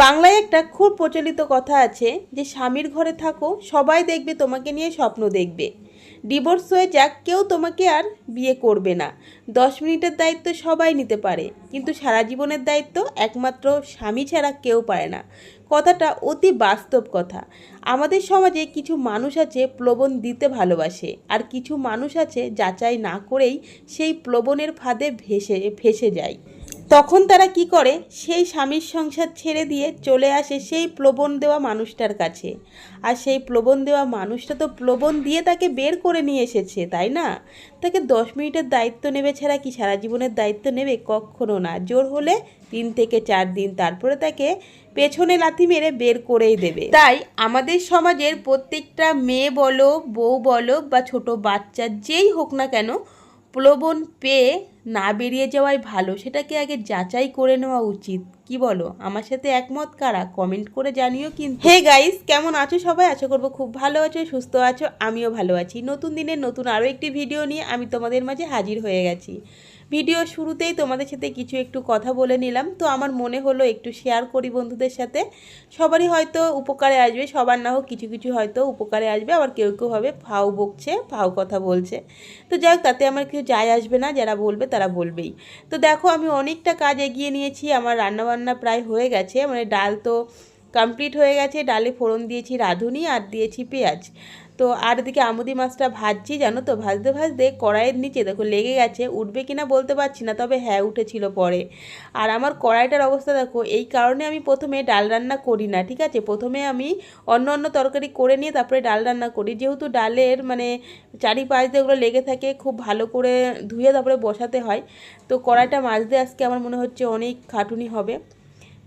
বাংলায় একটা খুব প্রচলিত কথা আছে যে স্বামীর ঘরে থাকো সবাই দেখবে তোমাকে নিয়ে স্বপ্ন দেখবে, ডিভোর্স হয়ে যাক কেউ তোমাকে আর বিয়ে করবে না। 10 মিনিটের দায়িত্ব সবাই নিতে পারে, কিন্তু সারা জীবনের দায়িত্ব একমাত্র স্বামী ছাড়া কেউ পারে না। কথাটা অতি বাস্তব কথা। আমাদের সমাজে কিছু মানুষ আছে প্রলোভন দিতে ভালোবাসে, আর কিছু মানুষ আছে যাচাই না করেই সেই প্রলোভনের ফাঁদে ফেসে যায়। তখন তারা কি করে, সেই স্বামীর সংসার ছেড়ে দিয়ে চলে আসে সেই প্রলোভন দেওয়া মানুষটার কাছে। আর সেই প্রলোভন দেওয়া মানুষটা তো প্রলোভন দিয়ে তাকে বের করে নিয়ে এসেছে, তাই না? তাকে 10 মিনিটের দায়িত্ব নেবে ছাড়া কি সারা জীবনের দায়িত্ব নেবে? কখনো না। জোর হলে 3 থেকে 4 দিন, তারপরে তাকে পেছনে লাথি মেরে বের করেই দেবে। তাই আমাদের সমাজের প্রত্যেকটা মেয়ে বলো, বউ বলো বা ছোট বাচ্চা যেই হোক না কেন, প্রলোভন পেয়ে না বেরিয়ে যাওয়াই ভালো। সেটাকে আগে যাচাই করে নেওয়া উচিত। কি বলো? আমার সাথে একমত কারা? কমেন্ট করে জানিও কিন্তু। হে গাইস, কেমন আছো সবাই? আশা করবো খুব ভালো আছো, সুস্থ আছো। আমিও ভালো আছি। নতুন দিনের নতুন আরও একটি ভিডিও নিয়ে আমি তোমাদের মাঝে হাজির হয়ে গেছি। ভিডিও শুরুতেই তোমাদের সাথে কিছু একটু কথা বলে নিলাম, তো আমার মনে হলো একটু শেয়ার করি বন্ধুদের সাথে। সবারই হয়তো উপকারে আসবে, সবার না হোক কিছু কিছু হয়তো উপকারে আসবে, আবার কেউ কেউ হবে ফাও বকছে, ফাও কথা বলছে। তো যাই হোক, তাতে আমার কিছু যায় আসবে না, যারা বলবে তারা বলবেই। তো দেখো, আমি অনেকটা কাজ এগিয়ে নিয়েছি। আমার রান্নাবান্না প্রায় হয়ে গেছে, মানে ডাল তো কমপ্লিট হয়ে গেছে। ডালে ফোড়ন দিয়েছি রাঁধুনি আর দিয়েছি পেঁয়াজ। তো আর এদিকে আমুদি মাছটা ভাজছি, জানো তো, ভাজতে ভাজতে কড়াইয়ের নিচে দেখো লেগে গেছে। উঠবে কিনা বলতে পারছি না, তবে হ্যাঁ উঠেছিল পরে। আর আমার কড়াইটার অবস্থা দেখো, এই কারণে আমি প্রথমে ডাল রান্না করি না, ঠিক আছে? প্রথমে আমি অন্য অন্য তরকারি করে নিয়ে তারপরে ডাল রান্না করি, যেহেতু ডালের মানে চারিপাশ দিয়ে ওগুলো লেগে থাকে, খুব ভালো করে ধুয়ে তারপরে বসাতে হয়। তো কড়াইটা মাজতে আজকে আমার মনে হচ্ছে অনেক খাটুনি হবে।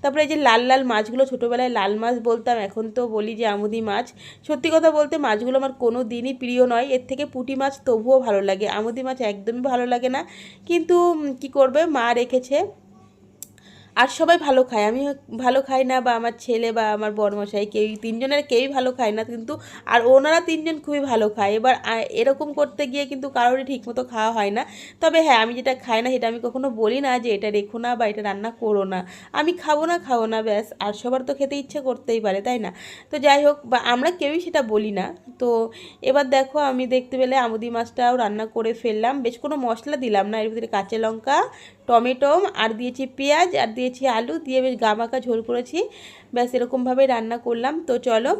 তারপরে এই যে লাল লাল মাছগুলো, ছোটোবেলায় লাল মাছ বলতাম, এখন তো বলি যে আমুদি মাছ। সত্যি কথা বলতে মাছগুলো আমার কোনো দিনই প্রিয় নয়। এর থেকে পুঁটি মাছ তবুও ভালো লাগে, আমুদি মাছ একদমই ভালো লাগে না। কিন্তু কি করবে, মা রেখেছে। আর সবাই ভালো খায়, আমি ভালো খাই না, বা আমার ছেলে বা আমার বড়মশাই কেউই, তিনজনের কেউই ভালো খায় না, কিন্তু আর ওনারা তিনজন খুবই ভালো খায়। এবার এরকম করতে গিয়ে কিন্তু কারোরই ঠিকমতো খাওয়া হয় না। তবে হ্যাঁ, আমি যেটা খাই না সেটা আমি কখনো বলি না যে এটা রেখো না বা এটা রান্না করো না। আমি খাবো না ব্যাস। আর সবার তো খেতে ইচ্ছে করতেই পারে, তাই না? তো যাই হোক, বা আমরা কেউই সেটা বলি না। তো এবার দেখো, আমি দেখতে পেলে আমুদি মাছটাও রান্না করে ফেললাম। বেশ কোনো মশলা দিলাম না, এর ভিতরে কাঁচা লঙ্কা, টমেটো আর দিয়েছি পেঁয়াজ, আর দিয়েছি আলু, দিয়ে বেশ গামাখা ঝোল করেছি। ব্যাস এরকমভাবে রান্না করলাম। তো চলো,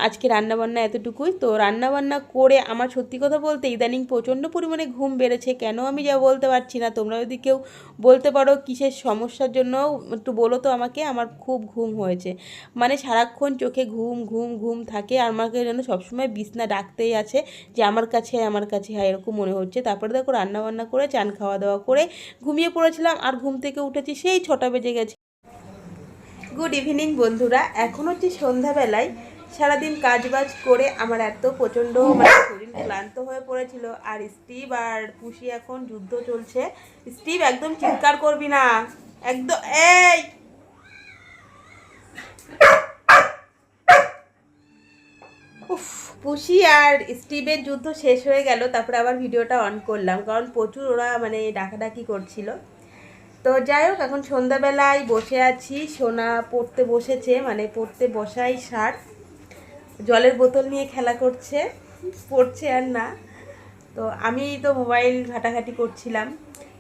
আজকে রান্নাবান্না এতটুকুই। তো রান্নাবান্না করে আমার সত্যি কথা বলতে ইদানিং প্রচণ্ড পরিমাণে ঘুম বেড়েছে, কেন আমি যা বলতে পারছি না। তোমরা যদি কেউ বলতে পারো কিসের সমস্যার জন্য, একটু বলো তো আমাকে। আমার খুব ঘুম হয়েছে, মানে সারাক্ষণ চোখে ঘুম ঘুম ঘুম থাকে, আর আমাকে যেন সবসময় বিছনা ডাকতেই আছে যে আমার কাছে আমার কাছে, হয় এরকম মনে হচ্ছে। তারপরে দেখো রান্নাবান্না করে চান খাওয়া দাওয়া করে ঘুমিয়ে পড়েছিলাম, আর ঘুম থেকে উঠেছি সেই 6টা বেজে গেছে। গুড ইভিনিং বন্ধুরা। এখন হচ্ছে সন্ধ্যাবেলায়। সারাদিন কাজবাজ করে আমার এত প্রচণ্ড মানে শরীর ক্লান্ত হয়ে পড়েছিল। আর স্টিভ আর পুষি এখন যুদ্ধ চলছে। স্টিভ, একদম চিৎকার করবি না, একদম। এই উফ, পুষি আর স্টিভের যুদ্ধ শেষ হয়ে গেল, তারপরে আবার ভিডিওটা অন করলাম, কারণ প্রচুর ওরা মানে ডাকাডাকি করছিল। তো যাই হোক, এখন সন্ধ্যাবেলায় বসে আছি। সোনা পড়তে বসেছে, মানে পড়তে বসাই সার, জলের বোতল নিয়ে খেলা করছে, পড়ছে আর না। তো আমি তো মোবাইল ঘাটাঘাটি করছিলাম।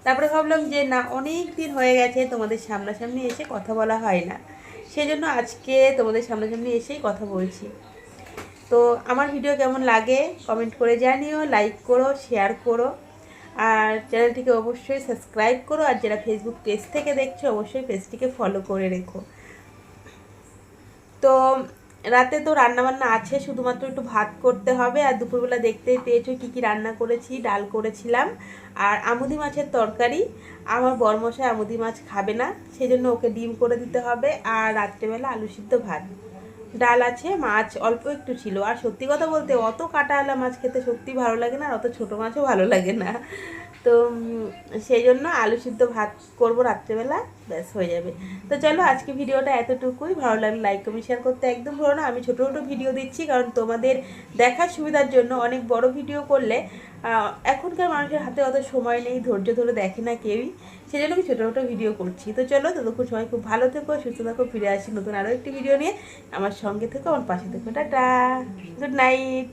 তারপরে ভাবলাম যে না, অনেক দিন হয়ে গেছে তোমাদের সামনাসামনি এসে কথা বলা হয় না, সেজন্য আজকে তোমাদের সামনাসামনি এসেই কথা বলছি। তো আমার ভিডিও কেমন লাগে কমেন্ট করে জানিও, লাইক করো, শেয়ার করো, আর চ্যানেলটিকে অবশ্যই সাবস্ক্রাইব করো। আর যারা ফেসবুক পেজ থেকে দেখছো অবশ্যই পেজটিকে ফলো করে রেখো। তো রাতে তো রান্নাবান্না আছে, শুধুমাত্র একটু ভাত করতে হবে। আর দুপুরবেলা দেখতেই পেয়েছো কী কী রান্না করেছি। ডাল করেছিলাম আর আমুদি মাছের তরকারি। আমার বরমশাই আমুদি মাছ খাবে না, সেজন্য ওকে ডিম করে দিতে হবে। আর রাত্রেবেলা আলু সিদ্ধ ভাত, ডাল আছে, মাছ অল্প একটু ছিল। আর সত্যি কথা বলতে অত কাটাওয়ালা মাছ খেতে সত্যি ভালো লাগে না, আর অত ছোটো মাছও ভালো লাগে না। তো সেই জন্য আলু সিদ্ধ ভাত করবো রাত্রেবেলা, ব্যাস হয়ে যাবে। তো চলো আজকে ভিডিওটা এতটুকুই। ভালো লাগলে লাইক কমেন্ট শেয়ার করতে একদম ভুলো না। আমি ছোটো ছোটো ভিডিও দিচ্ছি কারণ তোমাদের দেখার সুবিধার জন্য। অনেক বড় ভিডিও করলে এখনকার মানুষের হাতে অত সময় নেই, ধৈর্য ধরে দেখে না কেউই, সেই জন্য আমি ছোটো ছোটো ভিডিও করছি। তো চলো, ততক্ষণ সবাই খুব ভালো থেকো, সুস্থ থাকো, ফিরে আসি নতুন আরও একটি ভিডিও নিয়ে। আমার সঙ্গে থেকো, আমার পাশে থেকো। Tata, good night.